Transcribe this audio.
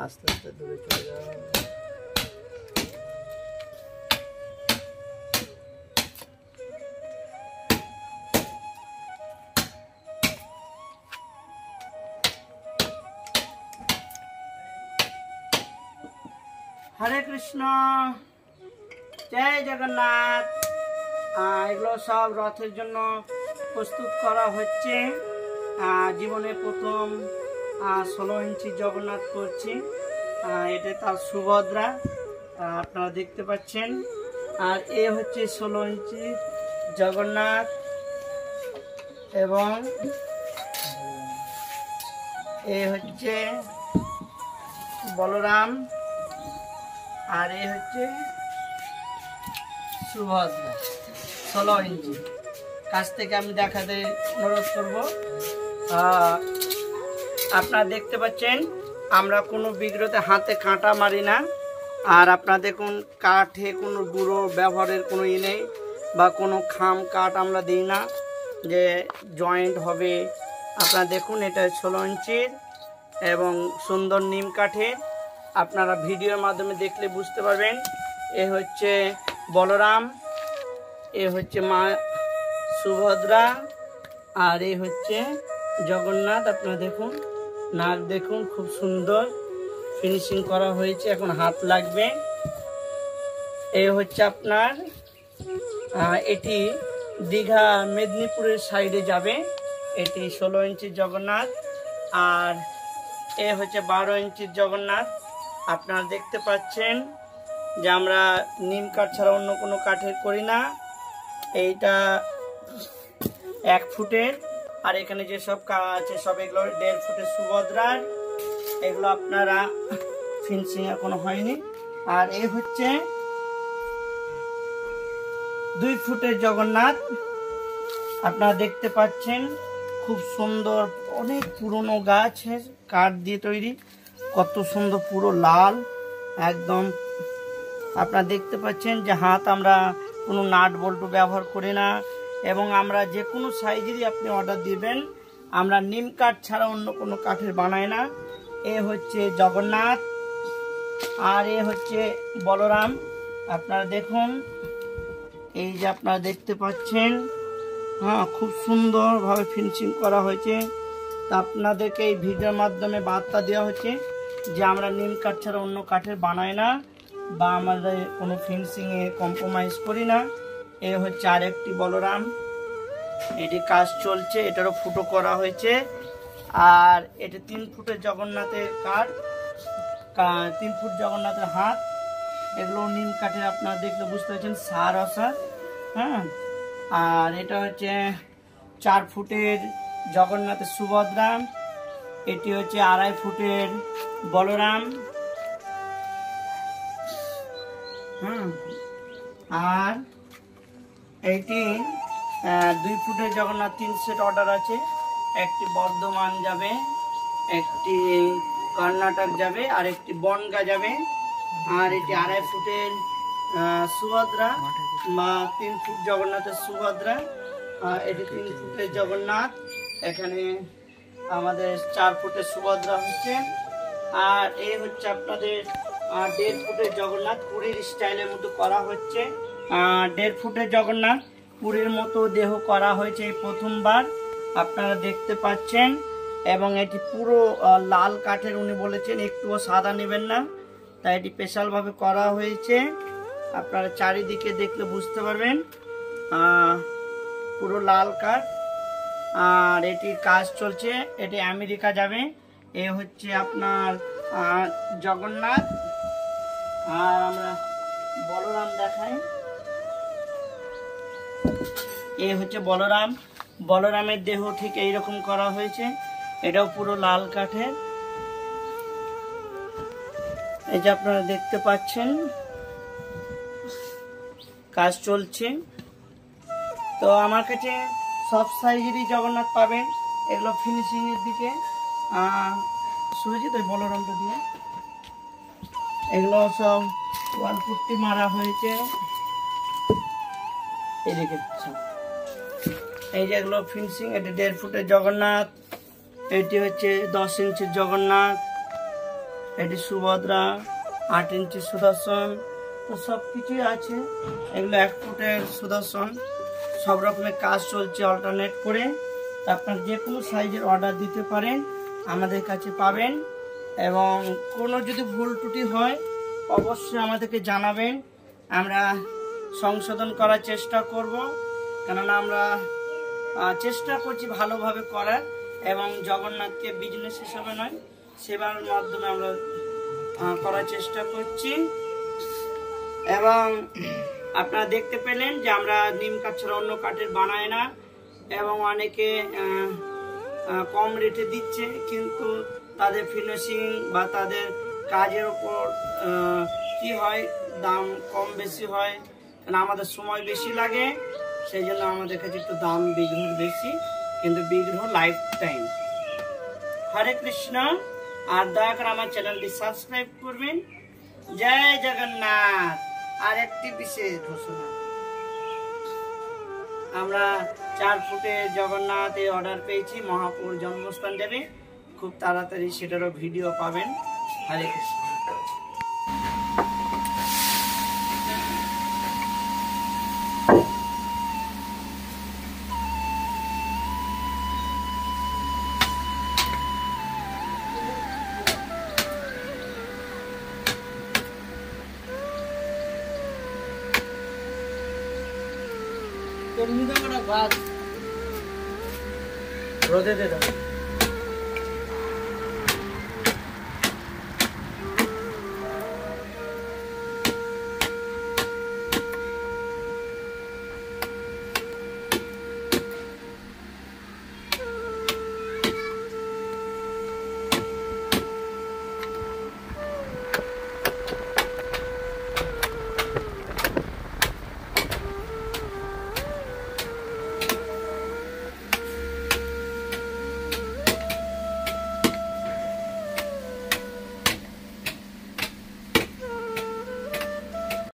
আস্তে আস্তে দূরে চলে যাও। হরে কৃষ্ণ, জয় জগন্নাথ। এগুলো সব রথের জন্য প্রস্তুত করা হচ্ছে। জীবনে প্রথম 16 ইঞ্চি জগন্নাথ করছি। এটা তার সুভদ্রা, আপনারা দেখতে পাচ্ছেন। আর এ হচ্ছে 16 ইঞ্চি জগন্নাথ, এবং এ হচ্ছে বলরাম, আর এ হচ্ছে সুভদ্রা 16 ইঞ্চি। কাছ থেকে আমি দেখাতে অনুরোধ করব। আপনারা দেখতে পাচ্ছেন আমরা কোনো বিগ্রহতে হাতে কাঁটা মারি না। আর আপনারা দেখুন কাঠে কোনো গুঁড়ো ব্যবহারের কোনো নেই, বা কোনো খাম কাঠ আমরা দিই না যে জয়েন্ট হবে। আপনারা দেখুন এটা 16 ইঞ্চির এবং সুন্দর নিম কাঠের। আপনারা ভিডিওর মাধ্যমে দেখলে বুঝতে পারবেন। এ হচ্ছে বলরাম, এ হচ্ছে মা সুভদ্রা, আর এ হচ্ছে জগন্নাথ। আপনারা দেখুন, নাক দেখুন, খুব সুন্দর ফিনিশিং করা হয়েছে। এখন হাত লাগবে। এ হচ্ছে আপনার এটি দীঘা মেদিনীপুরের সাইডে যাবে। এটি 16 ইঞ্চির জগন্নাথ, আর এ হচ্ছে 12 ইঞ্চির জগন্নাথ। আপনারা দেখতে পাচ্ছেন যে আমরা নিম কাঠ ছাড়া অন্য কোনো কাঠের করি না। এইটা 1 ফুটের, আর এখানে যেসব আছে সব এগুলো 1.5 ফুটের সুভদ্রার। এগুলো আপনারা ফিনিশিং এখনো হয়নি। আর এই হচ্ছে 2 ফুটের জগন্নাথ। আপনারা দেখতে পাচ্ছেন খুব সুন্দর, অনেক পুরনো গাছের কাঠ দিয়ে তৈরি, কত সুন্দর, পুরো লাল একদম। আপনারা দেখতে পাচ্ছেন যে হাত আমরা কোনো নাট বল্টু ব্যবহার করি না, এবং আমরা যে কোনো সাইজেরই আপনি অর্ডার দিবেন, আমরা নিম কাঠ ছাড়া অন্য কোনো কাঠের বানাই না। এ হচ্ছে জগন্নাথ, আর এ হচ্ছে বলরাম। আপনারা দেখুন, এই যে আপনারা দেখতে পাচ্ছেন, খুব সুন্দরভাবে ফিনিশিং করা হয়েছে। তা আপনাদেরকে এই ভিডিওর মাধ্যমে বার্তা দেওয়া হচ্ছে যে আমরা নিম কাঠ ছাড়া অন্য কাঠের বানাই না, বা আমাদের কোনো ফিনিশিংয়ে কম্প্রোমাইজ করি না। এ হচ্ছে আরেকটি বলরাম, এটি কাজ চলছে, এটারও ফুটো করা হয়েছে। আর এটা 3 ফুটের জগন্নাথের কাঠ, 3 ফুট জগন্নাথের হাত। এগুলো নিম কাঠের, আপনারা দেখলে বুঝতে পারছেন সার অসার। আর এটা হচ্ছে 4 ফুটের জগন্নাথের সুভদ্রা। এটি হচ্ছে 2.5 ফুটের বলরাম। আর এইটি 2 ফুটের জগন্নাথ। 3 সেট অর্ডার আছে। একটি বর্ধমান যাবে, একটি কর্ণাটক যাবে, আর একটি বনগা যাবে। আর এটি 2.5 ফুটের সুভদ্রা, বা 3 ফুট জগন্নাথের সুভদ্রা। এটি 3 ফুটের জগন্নাথ। এখানে আমাদের 4 ফুটের সুভদ্রা হচ্ছে। আর এই হচ্ছে আপনাদের 1.5 ফুটের জগন্নাথ, পুরীর স্টাইলের মতো করা হচ্ছে। 1.5 ফুটের জগন্নাথ পুরীর মতো দেহ করা হয়েছে এই প্রথমবার, আপনারা দেখতে পাচ্ছেন। এবং এটি পুরো লাল কাঠের, উনি বলেছেন একটুও সাদা নেবেন না, তাই এটি স্পেশালভাবে করা হয়েছে। আপনারা চারিদিকে দেখলে বুঝতে পারবেন পুরো লাল কাঠ। আর এটি কাজ চলছে, এটি আমেরিকা যাবে। এ হচ্ছে আপনার জগন্নাথ। আর আমরা বলরাম দেখাই। এ হচ্ছে বলরাম। বলরামের দেহ ঠিক এইরকম করা হয়েছে, এটাও পুরো লাল কাঠের। এই যে আপনারা দেখতে পাচ্ছেন কাজ চলছে। তো আমার কাছে সব সাইজেরই জগন্নাথ পাবেন। এগুলো ফিনিশিং এর দিকে সুরজিৎ ওই বলরামটা দিয়ে, এগুলো সব ওয়াল পুট্টি মারা হয়েছে। এদিকে এই যে এগুলো ফিনিশিং। এটি 1.5 ফুটের জগন্নাথ, এটি হচ্ছে 10 ইঞ্চির জগন্নাথ। এটি সুভদ্রা, 8 ইঞ্চি সুদর্শন, তো সব কিছুই আছে। এগুলো 1 ফুটের সুদর্শন, সব রকমের কাজ চলছে অল্টারনেট করে। তো আপনার যে কোনো সাইজের অর্ডার দিতে পারেন, আমাদের কাছে পাবেন। এবং কোনো যদি ভুল ত্রুটি হয় অবশ্যই আমাদেরকে জানাবেন, আমরা সংশোধন করার চেষ্টা করব। কেননা আমরা চেষ্টা করছি ভালোভাবে করার, এবং জগন্নাথকে বিজনেস হিসাবে নয়, সেবার মাধ্যমে আমরা করার চেষ্টা করছি। এবং আপনারা দেখতে পেলেন যে আমরা নিম কাঠ ছাড়া অন্য কাঠের বানাই না, এবং অনেকে কম রেটে দিচ্ছে, কিন্তু তাদের ফিনিশিং বা তাদের কাজের ওপর কি হয়, দাম কম বেশি হয়। কারণ আমাদের সময় বেশি লাগে, সেই জন্য আমাদের কাছে একটু দাম বিগ্রহের বেশি, কিন্তু বিগ্রহ লাইফ টাইম। হরে কৃষ্ণ। আর দয়া করে আমার চ্যানেলটি সাবস্ক্রাইব করবেন। জয় জগন্নাথ। আর একটি বিশেষ ঘোষণা, আমরা 4 ফুটে জগন্নাথ অর্ডার পেয়েছি, মহাপ্রভুর জন্মস্থান যাবে, খুব তাড়াতাড়ি সেটারও ভিডিও পাবেন। হরে কৃষ্ণ। রোদে দে দাও।